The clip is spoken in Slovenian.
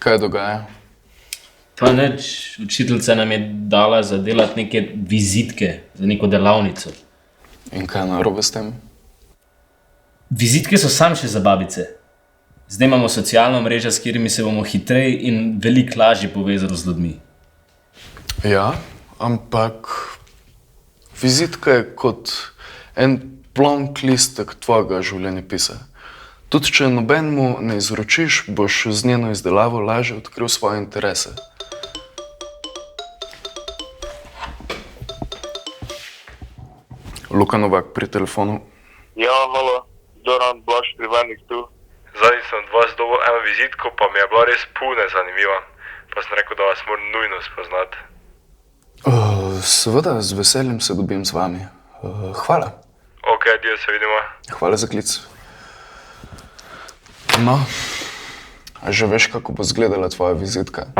Kaj dogaja? Pa nič, učiteljica nam je dala za delati neke vizitke za neko delavnico. In kaj je narobe s tem? Vizitke so sam še za babice. Zdaj imamo socialno mrežo, s katerimi se bomo hitreje in veliko lažje povezali z ljudmi. Ja, ampak vizitka je kot en plonk listek tvojega življenjepisa. Tudi če nobenemu ne izročiš, boš z njeno izdelavo lažje odkril svoje interese. Luka Novak pri telefonu. Ja, halo, Zoran Blaž Krivernik tu. Zadnjič sem od vas dobil eno vizitko, pa mi je bila res pune zanimiva. Pa sem rekel, da vas moram nujno spoznati. Seveda, z veseljem se dobim z vami. Hvala. Ok, dio, se vidimo. Hvala za klic. No, a že veš, kako bo izgledala tvoja vizitka?